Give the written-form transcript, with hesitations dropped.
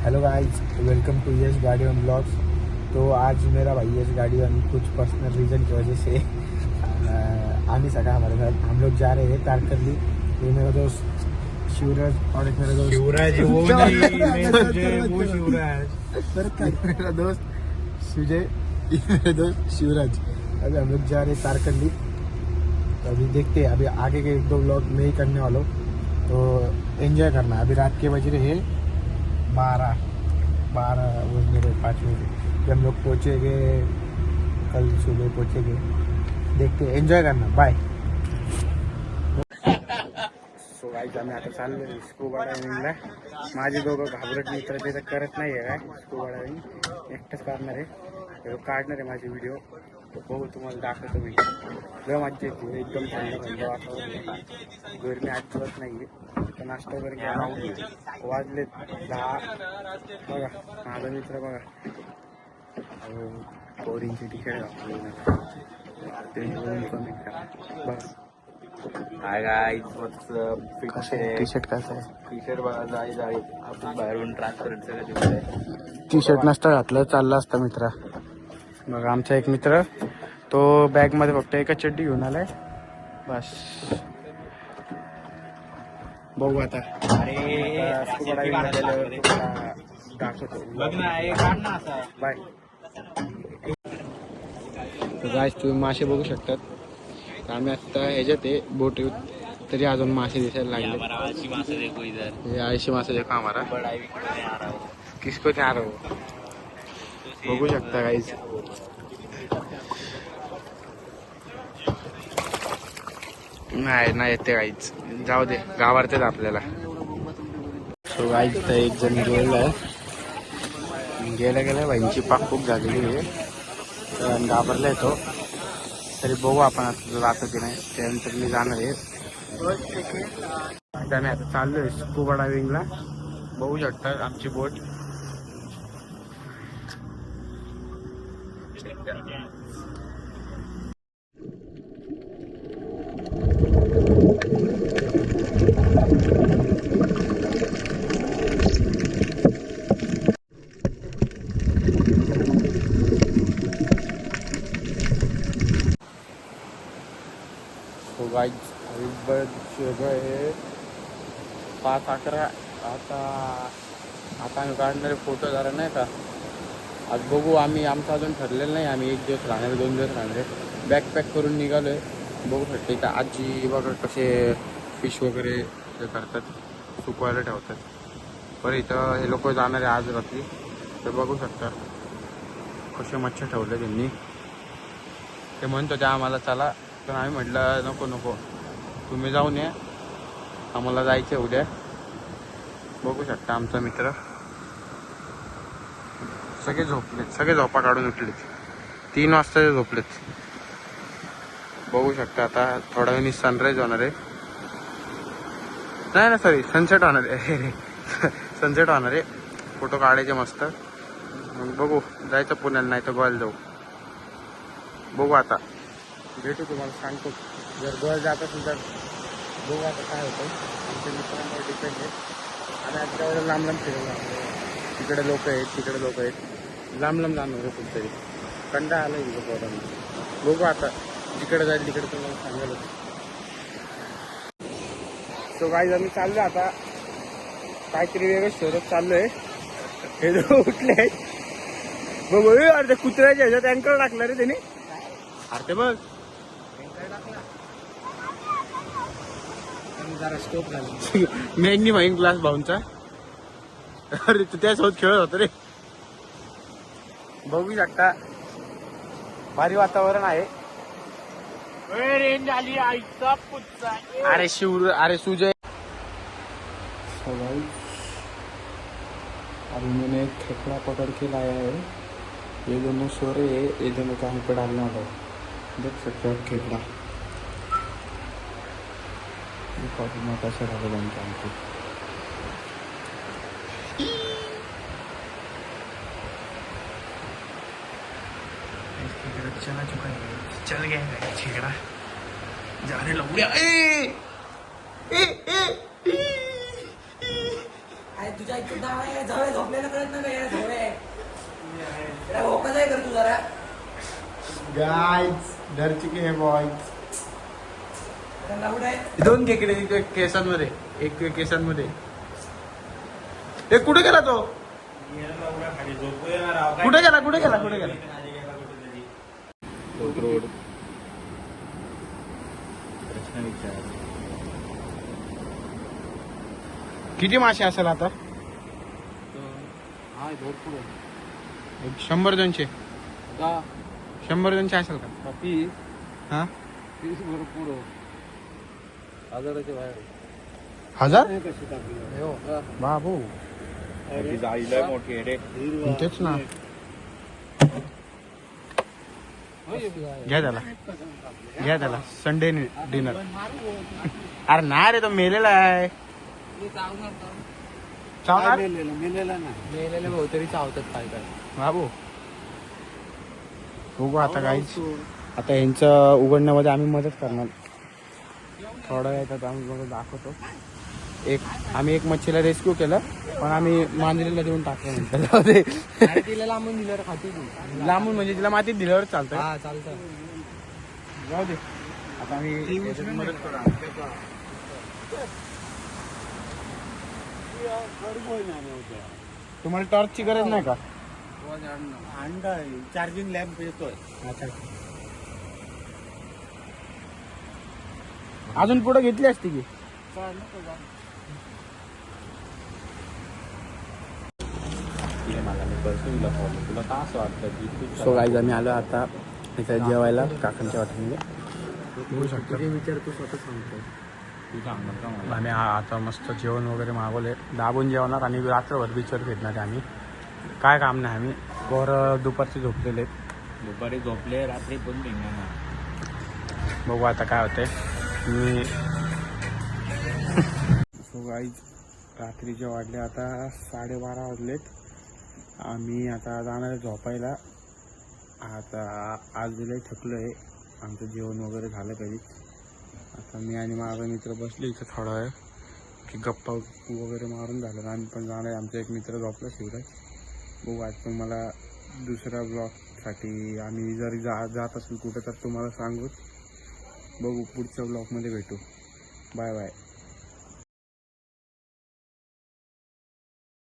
Hello guys, welcome to यश गाड़ी on blogs. तो आज मेरा भाई यश गाड़ी ऑन कुछ पर्सनल रीज़न की वजह से आ नहीं सका हमारे साथ। हम लोग जा रहे हैं तारकर्ली। ये मेरा दोस्त शिवराज और एक मेरा दोस्त शिवराज वो नहीं वो शिवराज मेरा दोस्त सुजय, मेरा दोस्त शिवराज। अभी हम लोग जा रहे हैं तारकर्ली। तो अभी देखते हैं, अभी आगे के 1-2 ब्लॉग में ही करने वालों। तो एंजॉय करना। अभी रात के बज रहे हैं 12 बजने रहे 5 बजे। जब हम लोग पहुँचेंगे कल सुबह पहुँचेंगे, देखते हैं, एंजॉय करना। बाय। सो गाईज, आम्ही आता चाललो स्कूबा डायव्हिंगला. माझे दोघं घाबरट मित्र ते तर करत नाही आहे काय स्कूबा डायव्हिंग, एकटंच करणार आहे. काढणार आहे माझे व्हिडिओ. तो बघू, तुम्हाला दाखवतो मी. लय मज्जा येते, एकदम थंड वातावरण. गरमी अजिबात नाही आहे. तर नाश्ता वगैरे घ्या. वाजले 10. बघा माझा मित्र बघा, बोरिंगची तिकीट ते कमी करा. बस. हाय गाईज, व्हॉट्स टी शर्ट कसं आहे? टी शर्ट बघा जाळी आपण बाहेरून ट्रान्सपरंट सगळं दिसतंय. टी शर्ट नसतं घातलं चाललं असतं मित्र. मग आमचा एक मित्र तो बॅग मध्ये फक्त एकच चड्डी घेऊन आलाय बस. बघू आता. स्कूबा डायव्हिंगला गेल्यावर तुम्हाला दाखवतो. बघ ना, हे काढ ना असा. बाय. गाईज, तुम्ही मासे बघू शकतात. तर आम्ही आता ह्याच्यात आहे बोट, तरी अजून मासे दिसायला लागले. आळशी मासा देखो इधर, ये आयशी मासे देखो हमारा. बड़ा नहीं आ रहा हो. किसको नहीं आ रहा हो? बघू शकता गाईज. नाही येते गाईज, जाऊ दे, गावारतेच आपल्याला. सो गाईज, तर एक जण गेलाय, गेल्या बाईंची पाक खूप झालेली आहे. तर घाबरलाय तो. तरी बघू आपण आता जातो की नाही. त्यानंतर मी जाणार आहे. त्याने आता चाललोय स्कूबा डायव्हिंगला. बघू शकता आमची बोट. तो गाईज, हे 5-11. आता आम्ही काढणारे फोटो जरा नाही का. आज बघू, आमचं अजून ठरलेलं नाही. आम्ही 1 दिवस राहणार, 2 दिवस राहणार. बॅग पॅक करून निघालोय. बघू शकते इथं आजी बघा कसे फिश वगैरे हे करतात, सुकवायला ठेवतात. बरं, इथं हे लोक जाणार आहे आज रात्री. ते बघू शकता कसे मच्छर ठेवले त्यांनी. ते म्हणतो त्या आम्हाला चला, पण आम्ही म्हटलं नको, तुम्ही जाऊन या, आम्हाला जायचं आहे उद्या. बघू शकता आमचा मित्र सगळे झोपलेत, सगळे झोपा काढून उठलेत. 3 वाजता ते झोपलेत. बघू शकता आता थोड्या वेळाने सनराईज होणार आहे. नाही सॉरी, सनसेट होणार आहे. सनसेट होणार आहे. फोटो काढायचे मस्त. मग बघू, जायचं पुण्याला, नाही तर गोव्याला जाऊ. बघू आता, भेटू, तुम्हाला सांगतो. जर गोव्याला जात असेल तर बघू आता काय होतं. आमच्या मित्रांवर डिपेंड आहे. आणि आता एवढं लांब फिरवलं, तिकडे लोक आहेत, तिकडे लोक आहेत. लांब जाणार आहे कुठेतरी. कंटाळा आला आहे पोरांना. बघू आता, जिकडे जाईल तिकडे तुम्हाला सांगायला. तो गाईज, आम्ही चाललो आता काहीतरी वेगळं शोधत चाललोय. हे जो उठले बघ, अरे कुत्र्याच्या ह्याच्यात अँकर टाकला रे त्याने. अरे ते बघ, जरा स्टोप झाला. मॅग्निफाईंग ग्लास भाऊंचा. अरे तू त्यासोबत खेळत होता रे. बघू शकता, भारी वातावरण आहे. अरे सुजय, अभी मैंने एक खेकड़ा पकड़ के लाया है. ये दोनों सो रहे हैं, ये दोनों को हमको डालना होगा. देख सकते हो खेकड़ा काफी मोटा सा डालेगा हमको. चला चुका है, चल गया खेकड़ा. जाने लग गया. तुझ्या इकडे झवळे झोपलेलं कळत नाही का झवळे भोका काय कर तू जरा गाईज डर चुके हे बॉयज. लावड आहे दोन खेकडे एक केसांमध्ये एक केसांमध्ये. एक कुठे गेला तो? कुठे गेला कुठे गेला कुठे गेला? रोड प्रश्न विचार. किती मासे असेल आता? हा भरपूर एक 100 200. 100 200 असेल का? पीस हा पीस भरपूर हजाराच्या बाहेर. 1000 कशी टाकली बाबू. जाळीला मोठी आहे रे. तेच ना. घ्या त्याला संडे डिनर. अरे नाही रे तो मेलेला आहे. चावणार मेलेला ना मेलेले भाऊ तरी चावतात काय काय बाबू. बघू आता काहीच. आता यांचं उघडण्यामध्ये आम्ही मदत करणार. थोडं येतात आम्ही बघा दाखवतो. आम्ही एक मच्छीला रेस्क्यू केलं पण आम्ही मांजरीला देऊन टाकलं म्हणतात. तिला लांबून दिल्यावर खाते तू. लांबून म्हणजे तिला मातीत दिल्यावर चालतं. हा चालतं. जाऊ दे आता आम्ही मदत करू. तुम्हाला टॉर्चची गरज नाही का? चार्जिंग लॅम्प येतोय. अच्छा अजून पुढे घेतली असती की. तुला का असं वाटतं? सो गाईज आम्ही आलो आता इथं जेवायला काकांच्या हॉटेलमध्ये. बघू शकतो. विचार तू स्वतः सांगतो. तू सांगणार का मला? आम्ही आता मस्त जेवण वगैरे मागवले. दाबून जेवणार आणि रात्रभर बीचवर फिरणार आम्ही. काय काम नाही. आम्ही पोरं दुपारचे झोपलेले आहेत. दुपारी झोपले रात्री पण निघणार. बघू आता काय होतंय. मी सो गाईज रात्रीचे वाजले आता 12:30 वाजलेत. आम्ही आता जाणार आहे झोपायला. आता आज लय थकलो आहे. आमचं जेवण वगैरे झालं कधीच. आता मी आणि माझा मित्र बसले इथं थोडा वेळ की गप्पा वगैरे मारून झालं. आम्ही पण जाणार आहे. आमचा एक मित्र झोपला शिवराज. बघू आज पण मला दुसऱ्या ब्लॉगसाठी आम्ही जर जात असेल कुठं तर तुम्हाला सांगूच. बघू पुढच्या ब्लॉगमध्ये भेटू. Bye bye.